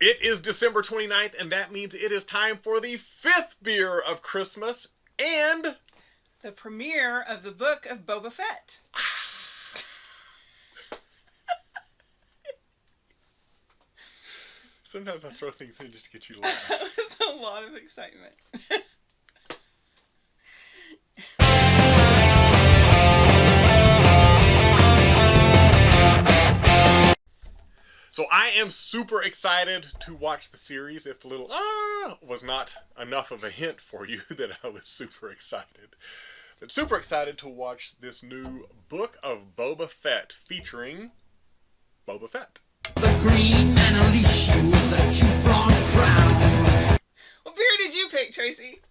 It is December 29th, and that means it is time for the 5th beer of Christmas and the premiere of the Book of Boba Fett. Sometimes I throw things in just to get you to laugh. That was a lot of excitement. So I am super excited to watch the series. If the little was not enough of a hint for you that I was super excited. But super excited to watch this new Book of Boba Fett featuring Boba Fett. The green man unleash you with a two-pronged crown. What beer did you pick, Tracy?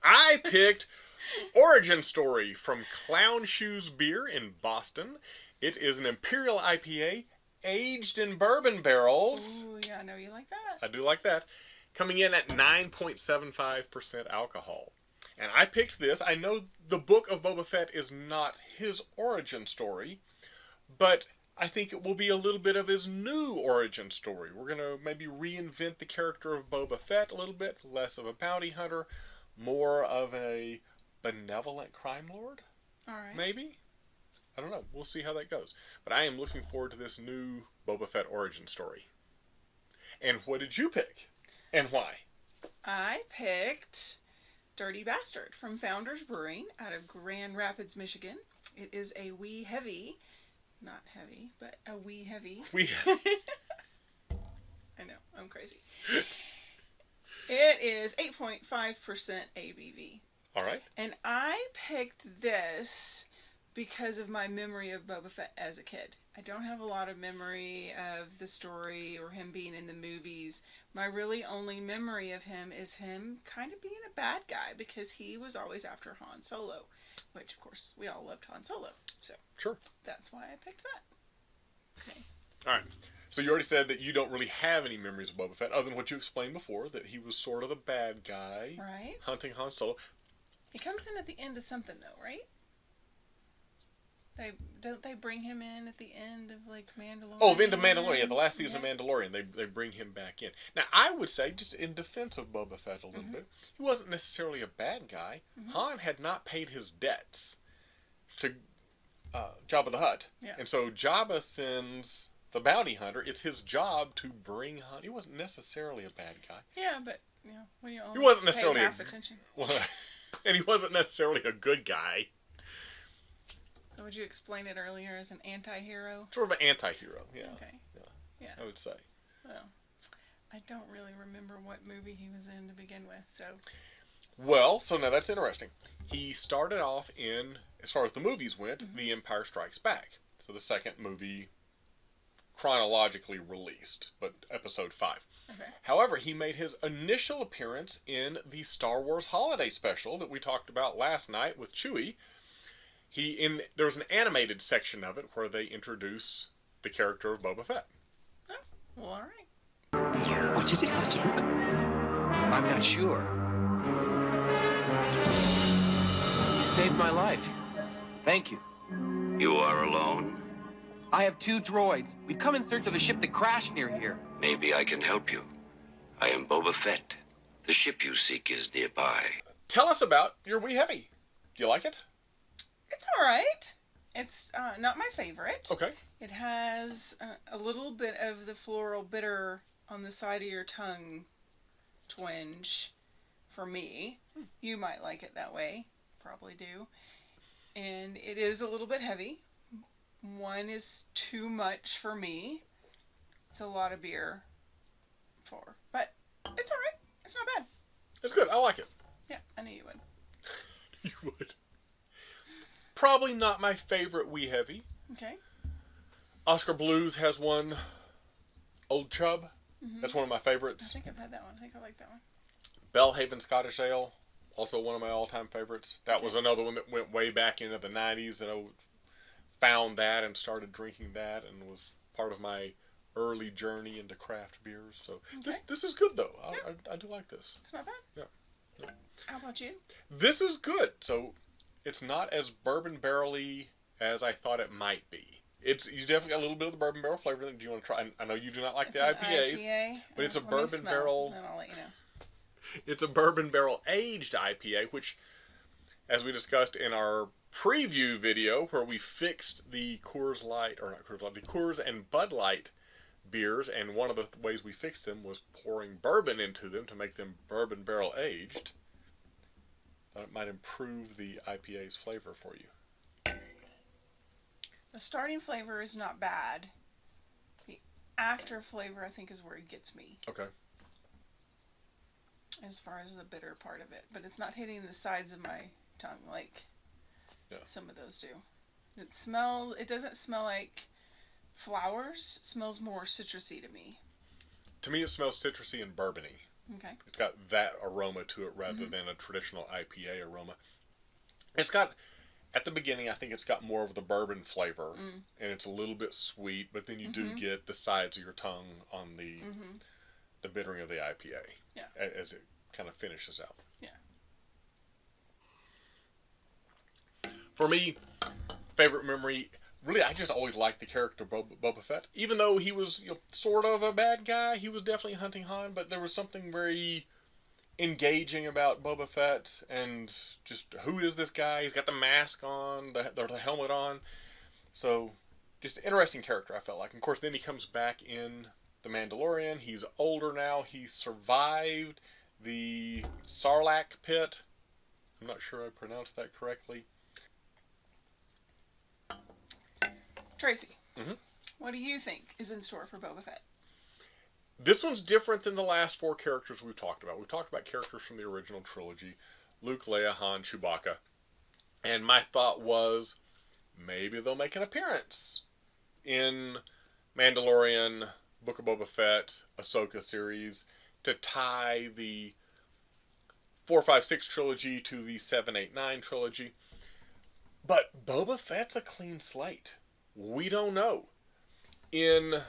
I picked Origin Story from Clown Shoes Beer in Boston. It is an Imperial IPA aged in bourbon barrels. Ooh, yeah, I know you like that. I do like that. Coming in at 9.75% alcohol. And I picked this. I know the Book of Boba Fett is not his origin story, but I think it will be a little bit of his new origin story. We're going to maybe reinvent the character of Boba Fett a little bit. Less of a bounty hunter, more of a benevolent crime lord. All right. Maybe? I don't know. We'll see how that goes. But I am looking forward to this new Boba Fett origin story. And what did you pick? And why? I picked Dirty Bastard from Founders Brewing out of Grand Rapids, Michigan. It is a wee heavy. Not heavy, but a wee heavy. I know, I'm crazy. It is 8.5% ABV. All right. And I picked this because of my memory of Boba Fett as a kid. I don't have a lot of memory of the story or him being in the movies. My really only memory of him is him kind of being a bad guy because he was always after Han Solo, which of course we all loved Han Solo. So sure, that's why I picked that. Okay. All right. So you already said that you don't really have any memories of Boba Fett other than what you explained before, that he was sort of the bad guy, right? Hunting Han Solo. He comes in at the end of something though, right? Don't they bring him in at the end of like Mandalorian? Oh, into Mandalorian. Yeah, the last season of Mandalorian, they bring him back in. Now, I would say, just in defense of Boba Fett a little bit, he wasn't necessarily a bad guy. Han had not paid his debts to Jabba the Hutt. Yeah. And so Jabba sends the bounty hunter. It's his job to bring Han. He wasn't necessarily a bad guy. Yeah, but you know, when you only he wasn't necessarily pay half attention. Well, and he wasn't necessarily a good guy. So would you explain it earlier as an anti-hero? Sort of an anti-hero, yeah. Okay. Yeah. I would say. Well, I don't really remember what movie he was in to begin with, so. Well, so now that's interesting. He started off in, as far as the movies went, The Empire Strikes Back. So the second movie chronologically released, but episode 5. Okay. However, he made his initial appearance in the Star Wars Holiday Special that we talked about last night with Chewie. There was an animated section of it where they introduce the character of Boba Fett. Oh, well, all right. What is it, Master Luke? I'm not sure. You saved my life. Thank you. You are alone? I have 2 droids. We've come in search of a ship that crashed near here. Maybe I can help you. I am Boba Fett. The ship you seek is nearby. Tell us about your wee heavy. Do you like it? It's all right. It's not my favorite. Okay. It has a little bit of the floral bitter on the side of your tongue twinge for me. You might like it that way. Probably do. And it is a little bit heavy. 1 is too much for me. It's a lot of beer but it's all right. It's not bad. It's good. I like it. Yeah, I knew you would. You would. Probably not my favorite wee heavy. Okay. Oscar Blues has one. Old Chub. That's one of my I favorites. think I've had that one. I think I like that one. Bellhaven Scottish Ale. Also one of my all-time favorites. That was another one that went way back into the 90s that I found that and started drinking that and was part of my early journey into craft beers. So this is good, though. I do like this. It's not bad. Yeah. How about you? This is good. So it's not as bourbon barrel-y as I thought it might be. You definitely got a little bit of the bourbon barrel flavor. Do you want to try? I know you do not like It's the an IPAs, IPA. but it's a Let me bourbon smell, barrel. Then I'll let you know. It's a bourbon barrel aged IPA, which, as we discussed in our preview video, where we fixed the Coors Light, or not Coors Light, the Coors and Bud Light beers, and one of the ways we fixed them was pouring bourbon into them to make them bourbon barrel aged. It might improve the IPA's flavor for you. The starting flavor is not bad. The after flavor, I think, is where it gets me. Okay. As far as the bitter part of it. But it's not hitting the sides of my tongue like some of those do. It doesn't smell like flowers. It smells more citrusy to me. To me, it smells citrusy and bourbony. Okay. It's got that aroma to it rather than a traditional IPA aroma. It's got, at the beginning, I think it's got more of the bourbon flavor, and it's a little bit sweet, but then you do get the sides of your tongue on the bittering of the IPA as it kind of finishes out. Yeah. For me, favorite memory, really, I just always liked the character Boba Fett. Even though he was sort of a bad guy, he was definitely hunting Han, but there was something very engaging about Boba Fett, and just, who is this guy? He's got the mask on, the helmet on. So, just an interesting character, I felt like. And of course, then he comes back in The Mandalorian. He's older now. He survived the Sarlacc pit. I'm not sure I pronounced that correctly. Tracy, what do you think is in store for Boba Fett? This one's different than the last four characters we've talked about. We've talked about characters from the original trilogy. Luke, Leia, Han, Chewbacca. And my thought was, maybe they'll make an appearance in Mandalorian, Book of Boba Fett, Ahsoka series, to tie the 4, 5, 6 trilogy to the 7, 8, 9 trilogy. But Boba Fett's a clean slate. We don't know. In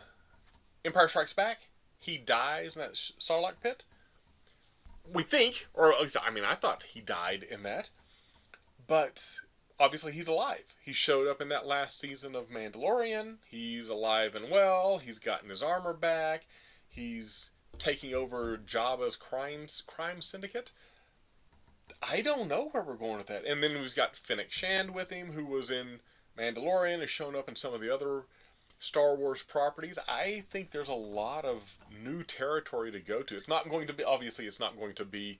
Empire Strikes Back, he dies in that Sarlacc pit. We think, or at least, I thought he died in that. But obviously he's alive. He showed up in that last season of Mandalorian. He's alive and well. He's gotten his armor back. He's taking over Jabba's crime syndicate. I don't know where we're going with that. And then we've got Fennec Shand with him, who was in Mandalorian, has shown up in some of the other Star Wars properties. I think there's a lot of new territory to go to. It's not going to be, obviously, it's not going to be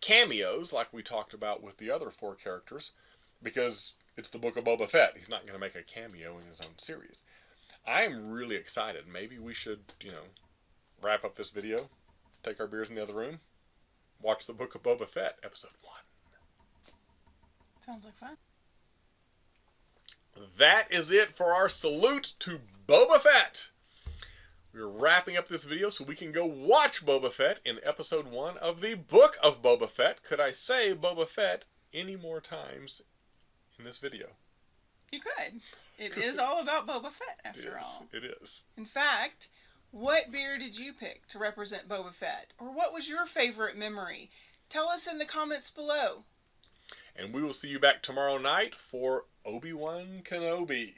cameos like we talked about with the other four characters, because it's the Book of Boba Fett. He's not going to make a cameo in his own series. I'm really excited. Maybe we should, wrap up this video, take our beers in the other room, watch the Book of Boba Fett, episode 1. Sounds like fun. That is it for our salute to Boba Fett. We're wrapping up this video so we can go watch Boba Fett in episode 1 of the Book of Boba Fett. Could I say Boba Fett any more times in this video? You could. It is all about Boba Fett, after all. It is. In fact, what beer did you pick to represent Boba Fett? Or what was your favorite memory? Tell us in the comments below. And we will see you back tomorrow night for Obi-Wan Kenobi.